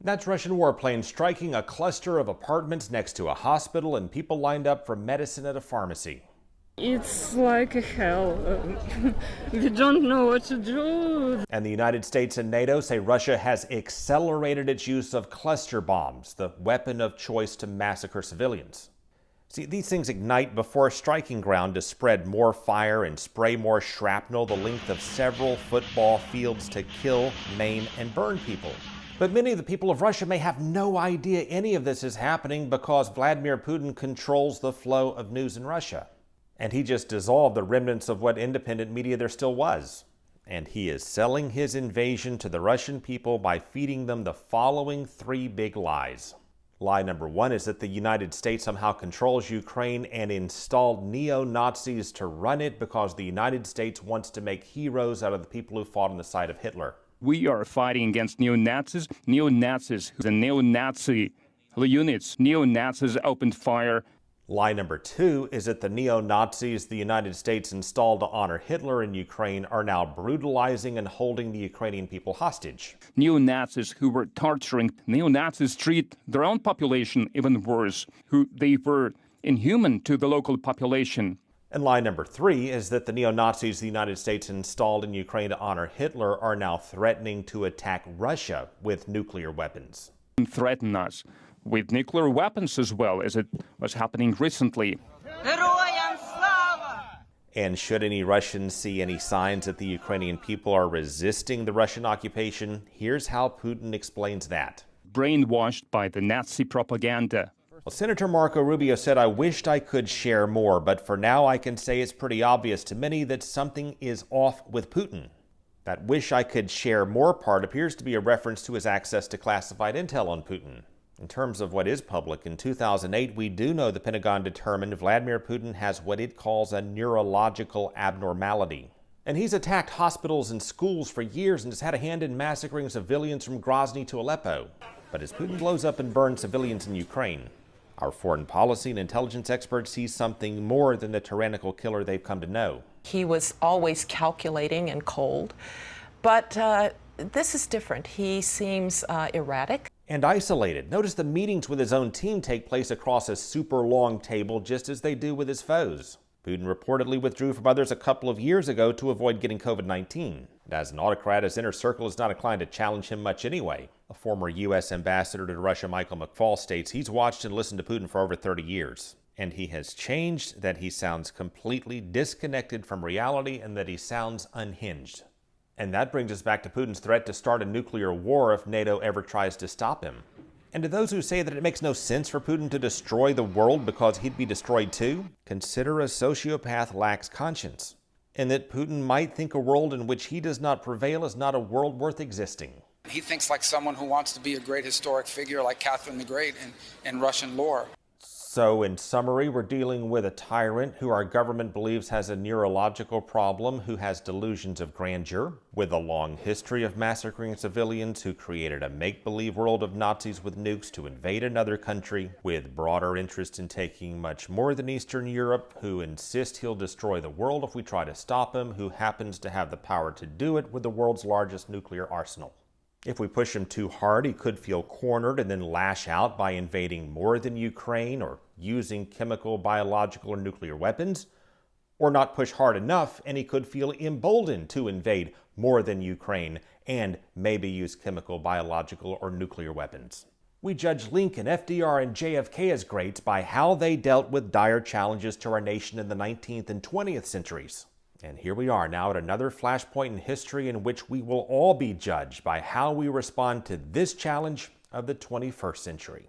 That's Russian warplanes striking a cluster of apartments next to a hospital and people lined up for medicine at a pharmacy. It's like a hell. We don't know what to do. And the United States and NATO say Russia has accelerated its use of cluster bombs, the weapon of choice to massacre civilians. See, these things ignite before a striking ground to spread more fire and spray more shrapnel the length of several football fields to kill, maim, and burn people. But many of the people of Russia may have no idea any of this is happening because Vladimir Putin controls the flow of news in Russia. And he just dissolved the remnants of what independent media there still was. And he is selling his invasion to the Russian people by feeding them the following three big lies. Lie number one is that the United States somehow controls Ukraine and installed neo-Nazis to run it because the United States wants to make heroes out of the people who fought on the side of Hitler. We are fighting against neo-Nazis. Neo-Nazis, the neo-Nazi units, neo-Nazis opened fire. Lie number two is that the neo-Nazis the United States installed to honor Hitler in Ukraine are now brutalizing and holding the Ukrainian people hostage. Neo-Nazis who were torturing, neo-Nazis treat their own population even worse, they were inhuman to the local population. And lie number three is that the neo-Nazis the United States installed in Ukraine to honor Hitler are now threatening to attack Russia with nuclear weapons. Threaten us with nuclear weapons as well, as it was happening recently. And should any Russians see any signs that the Ukrainian people are resisting the Russian occupation, here's how Putin explains that. Brainwashed by the Nazi propaganda. Well, Senator Marco Rubio said, "I wished I could share more, but for now I can say it's pretty obvious to many that something is off with Putin." That "wish I could share more" part appears to be a reference to his access to classified intel on Putin. In terms of what is public, in 2008, we do know the Pentagon determined Vladimir Putin has what it calls a neurological abnormality. And he's attacked hospitals and schools for years and has had a hand in massacring civilians from Grozny to Aleppo. But as Putin blows up and burns civilians in Ukraine, our foreign policy and intelligence experts see something more than the tyrannical killer they've come to know. He was always calculating and cold, but this is different. He seems erratic. And isolated. Notice the meetings with his own team take place across a super long table, just as they do with his foes. Putin reportedly withdrew from others a couple of years ago to avoid getting COVID-19. And as an autocrat, his inner circle is not inclined to challenge him much anyway. A former U.S. ambassador to Russia, Michael McFaul, states he's watched and listened to Putin for over 30 years. And he has changed, that he sounds completely disconnected from reality, and that he sounds unhinged. And that brings us back to Putin's threat to start a nuclear war if NATO ever tries to stop him. And to those who say that it makes no sense for Putin to destroy the world because he'd be destroyed too, consider a sociopath lacks conscience, and that Putin might think a world in which he does not prevail is not a world worth existing. He thinks like someone who wants to be a great historic figure like Catherine the Great in Russian lore. So in summary, we're dealing with a tyrant who our government believes has a neurological problem, who has delusions of grandeur, with a long history of massacring civilians, who created a make-believe world of Nazis with nukes to invade another country, with broader interest in taking much more than Eastern Europe, who insists he'll destroy the world if we try to stop him, who happens to have the power to do it with the world's largest nuclear arsenal. If we push him too hard, he could feel cornered and then lash out by invading more than Ukraine or using chemical, biological, or nuclear weapons. Or not push hard enough and he could feel emboldened to invade more than Ukraine and maybe use chemical, biological, or nuclear weapons. We judge Lincoln, FDR, and JFK as greats by how they dealt with dire challenges to our nation in the 19th and 20th centuries. And here we are now at another flashpoint in history in which we will all be judged by how we respond to this challenge of the 21st century.